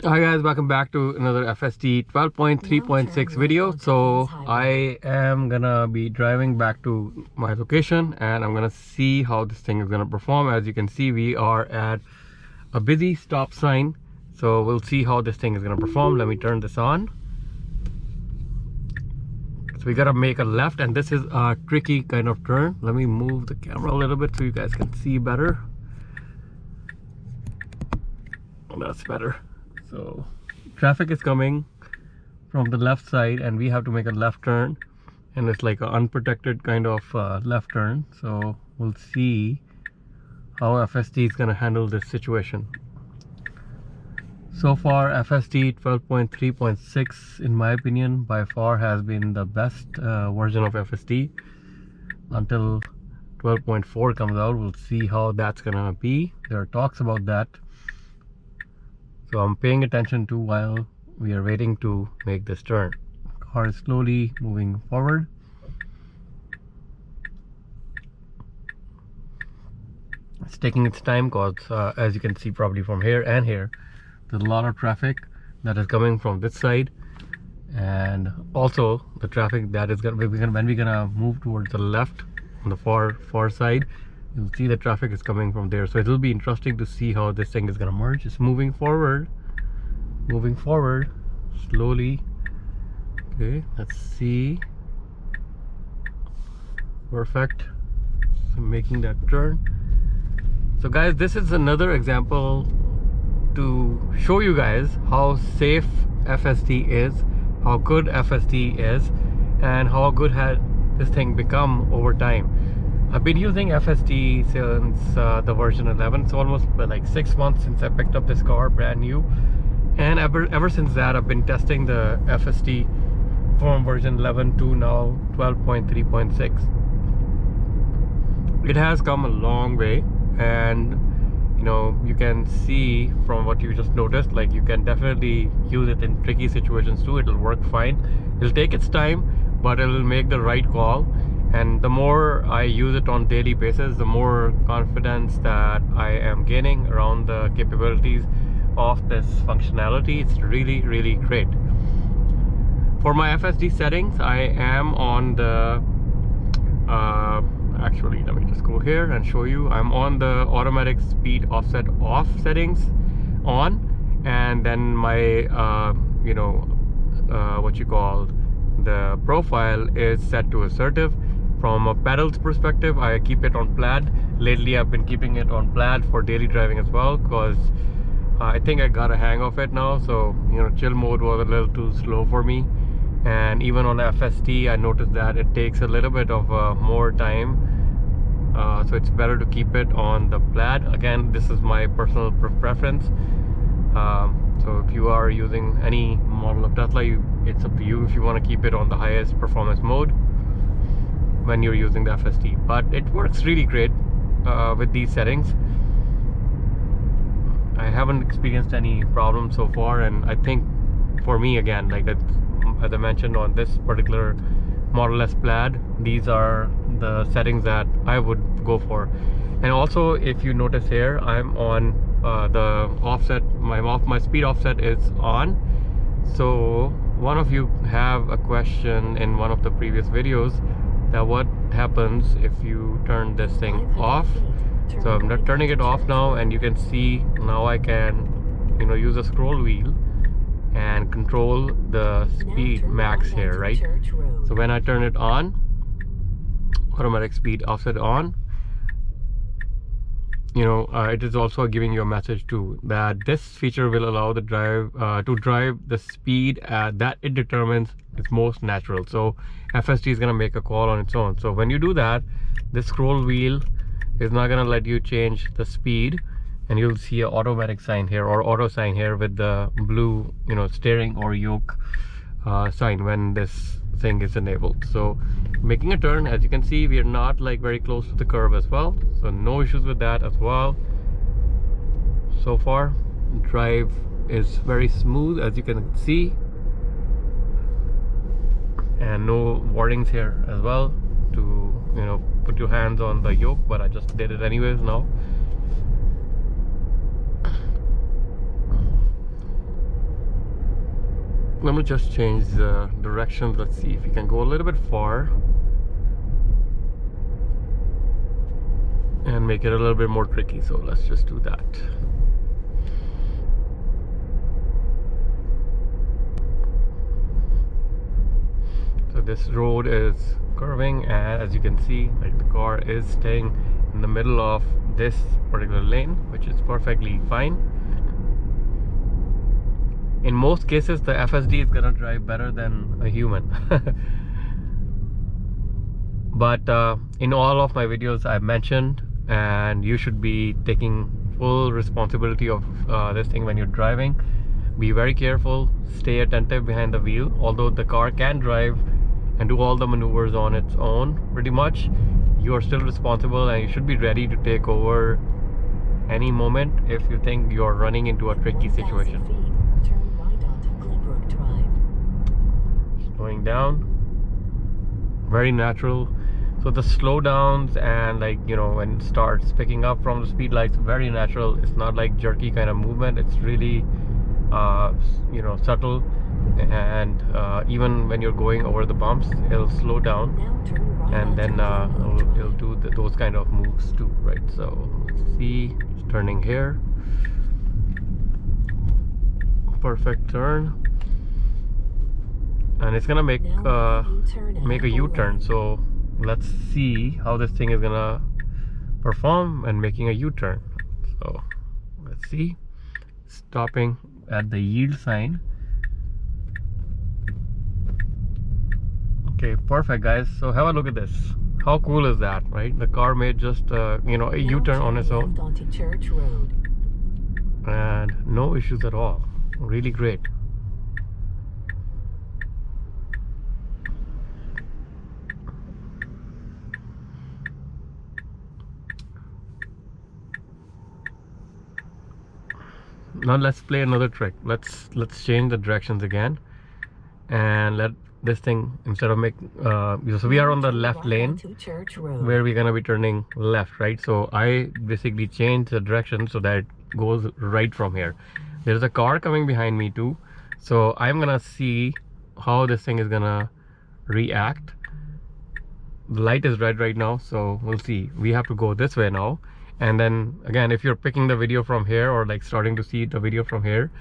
Hi guys, welcome back to another FSD 12.3.6 video. So I am gonna be driving back to my location and I'm gonna see how this thing is gonna perform. As you can see, we are at a busy stop sign, so we'll see how this thing is gonna perform. Let me turn this on. So we gotta make a left, and this is a tricky kind of turn. Let me move the camera a little bit so you guys can see better. That's better. So traffic is coming from the left side and we have to make a left turn, and it's like an unprotected kind of left turn. So we'll see how FSD is going to handle this situation. So far FSD 12.3.6 in my opinion by far has been the best version of FSD until 12.4 comes out. We'll see how that's gonna be. There are talks about that, so I'm paying attention to while we are waiting to make this turn. Car is slowly moving forward. It's taking its time because as you can see probably from here and here, there's a lot of traffic that is coming from this side, and also the traffic that is when we're gonna move towards the left on the far side, you'll see the traffic is coming from there. So it will be interesting to see how this thing is gonna merge. It's moving forward slowly. Okay, let's see. Perfect. So making that turn. So guys, this is another example to show you guys how safe FSD is, how good FSD is, and how good had this thing become over time. I've been using FSD since the version 11. It's almost like 6 months since I picked up this car, brand new. And ever since that, I've been testing the FSD from version 11 to now 12.3.6. It has come a long way, and you know, you can see from what you just noticed, like you can definitely use it in tricky situations too. It'll work fine. It'll take its time, but it'll make the right call. And the more I use it on daily basis, the more confidence that I am gaining around the capabilities of this functionality. It's really great. For my FSD settings, I am on the actually, let me just go here and show you. I'm on the automatic speed offset off settings on, and then my what you call the profile is set to assertive. From a pedals perspective, I keep it on plaid. Lately I've been keeping it on plaid for daily driving as well, because I think I got a hang of it now. So you know, chill mode was a little too slow for me, and even on FSD I noticed that it takes a little bit of more time, so it's better to keep it on the plaid. Again, this is my personal preference. So if you are using any model of Tesla, it's up to you if you want to keep it on the highest performance mode when you're using the FSD. But it works really great with these settings. I haven't experienced any problems so far, and I think for me, again, like as I mentioned on this particular Model S Plaid, these are the settings that I would go for. And also, if you notice here, I'm on the offset. My speed offset is on. So one of you have a question in one of the previous videos that what happens if you turn this thing off. So I'm not turning it off now, and you can see now I can, you know, use a scroll wheel and control the speed max here, right? So when I turn it on, automatic speed offset on, you know, it is also giving you a message too that this feature will allow the drive to drive the speed that it determines is most natural. So FSD is going to make a call on its own. So when you do that, this scroll wheel is not going to let you change the speed, and you'll see an automatic sign here, or auto sign here, with the blue, you know, steering or yoke sign when this thing is enabled. So making a turn, as you can see, we are not like very close to the curb as well, so no issues with that as well. So far drive is very smooth, as you can see, and no warnings here as well to, you know, put your hands on the yoke, but I just did it anyways now. Let me just change the direction. Let's see if we can go a little bit far and make it a little bit more tricky. So let's just do that. So this road is curving, and as you can see, like, the car is staying in the middle of this particular lane, which is perfectly fine. In most cases, the FSD is gonna drive better than a human. But in all of my videos I've mentioned, and you should be taking full responsibility of this thing when you're driving. Be very careful, stay attentive behind the wheel. Although the car can drive and do all the maneuvers on its own pretty much, you are still responsible, and you should be ready to take over any moment if you think you're running into a tricky situation. Turn right onto Glenbrook Drive. Slowing down, very natural. So the slowdowns and, like, you know, when it starts picking up from the speed lights, very natural. It's not like jerky kind of movement. It's really you know, subtle, and even when you're going over the bumps, it'll slow down, and then it'll do those kind of moves too, right? So let's see, it's turning here, perfect turn, and it's gonna make a U-turn. So let's see how this thing is gonna perform and making a U-turn. So let's see, stopping at the yield sign. Okay, perfect, guys. So have a look at this. How cool is that, right? The car made just you know, a U-turn on its own, onto Church Road. and no issues at all. Really great. Now let's play another trick. Let's change the directions again, and let this thing, instead of make so we are on the left lane where we're gonna be turning left, right? So I basically changed the direction so that it goes right from here. There's a car coming behind me too, so I'm gonna see how this thing is gonna react. The light is red right now, so we'll see. We have to go this way now. And then again, if you're picking the video from here, or like starting to see the video from here,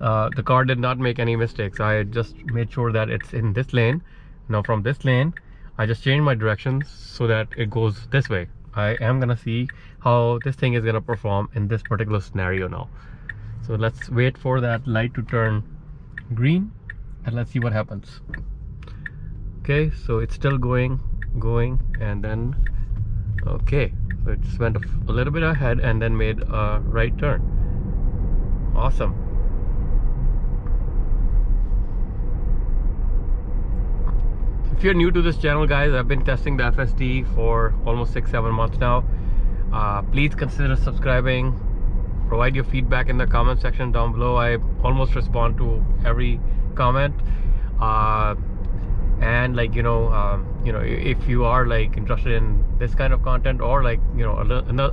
the car did not make any mistakes. I just made sure that it's in this lane. Now from this lane, I just changed my directions so that it goes this way. I am gonna see how this thing is gonna perform in this particular scenario now. So let's wait for that light to turn green, and let's see what happens. Okay, so it's still going, and then okay, so it just went a little bit ahead and then made a right turn. Awesome. If you're new to this channel, guys, I've been testing the FSD for almost 6-7 months now. Please consider subscribing. Provide your feedback in the comment section down below. I almost respond to every comment. And like, you know, if you are like interested in this kind of content, or like, you know,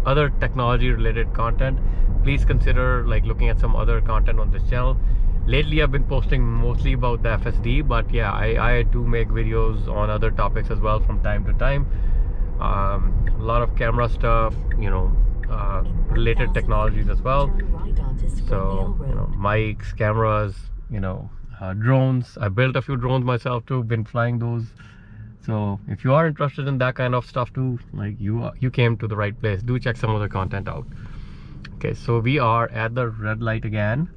other technology related content, please consider like looking at some other content on this channel. Lately I've been posting mostly about the FSD, but yeah, I do make videos on other topics as well from time to time. A lot of camera stuff, you know, related technologies as well. So, you know, mics, cameras, you know, drones. I built a few drones myself too, been flying those. So if you are interested in that kind of stuff too, like, you came to the right place. Do check some of the content out. Okay, so we are at the red light again.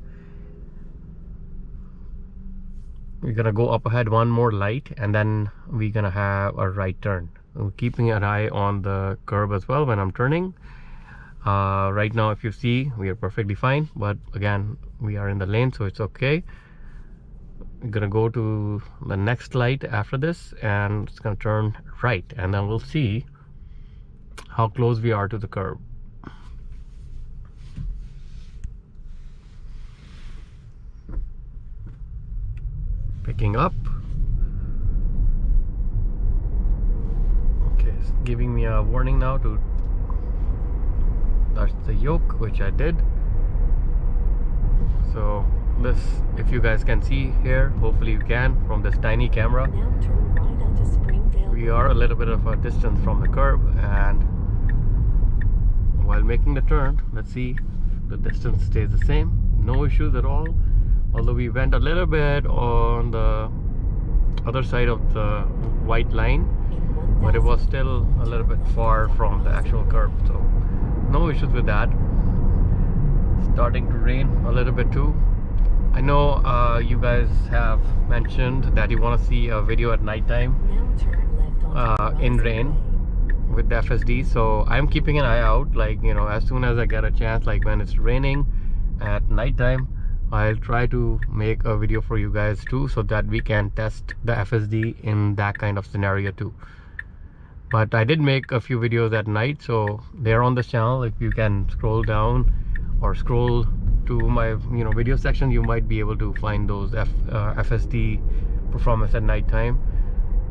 We're gonna go up ahead one more light, and then we're gonna have a right turn. I'm keeping an eye on the curb as well when I'm turning. Right now, if you see, we are perfectly fine, but again, we are in the lane, so it's okay. We're gonna go to the next light after this, and it's gonna turn right, and then we'll see how close we are to the curb. Picking up. Okay, it's giving me a warning now to touch the yoke, which I did. So this, if you guys can see here, hopefully you can from this tiny camera. Now turn right onto Springdale. We are a little bit of a distance from the curb, and while making the turn, let's see, the distance stays the same, no issues at all. Although we went a little bit on the other side of the white line, but it was still a little bit far from the actual curb, so no issues with that. Starting to rain a little bit too. I know you guys have mentioned that you want to see a video at nighttime Now turn left onto in Horizon rain Way. with the FSD, so I'm keeping an eye out, like, you know, as soon as I get a chance, like when it's raining at nighttime, I'll try to make a video for you guys too, so that we can test the FSD in that kind of scenario too. But I did make a few videos at night, so they're on this channel. If you can scroll down or scroll to my, you know, video section, you might be able to find those FSD performance at nighttime.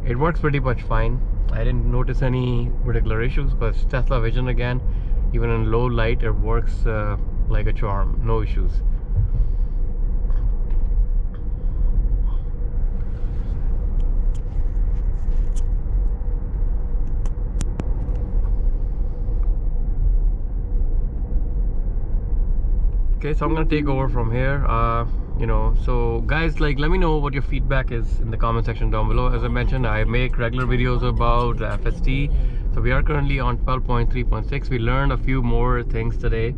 It works pretty much fine. I didn't notice any particular issues because Tesla Vision, again, even in low light, it works like a charm, no issues. Okay, so I'm gonna take over from here. You know, so guys, like, let me know what your feedback is in the comment section down below. As I mentioned, I make regular videos about the FSD. So we are currently on 12.3.6. we learned a few more things today,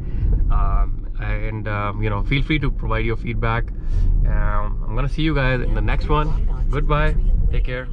you know, feel free to provide your feedback. I'm gonna see you guys in the next one. Goodbye, take care.